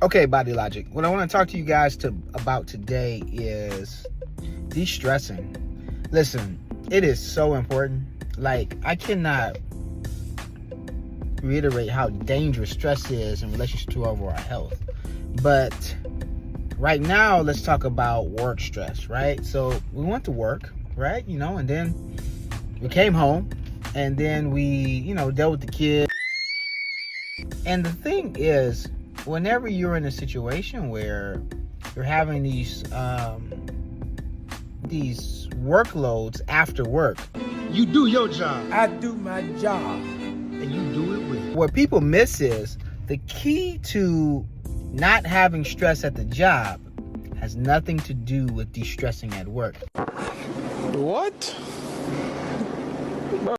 Okay, Body Logic. What I want to talk to you guys about today is de-stressing. Listen, it is so important. Like, I cannot reiterate how dangerous stress is in relation to overall health. But right now, let's talk about work stress, right? So we went to work, right? And then we came home, and then we, dealt with the kids. And the thing is, whenever you're in a situation where you're having these workloads after work, you do your job. I do my job. And you do it well. what people miss is the key to not having stress at the job has nothing to do with de-stressing at work. What?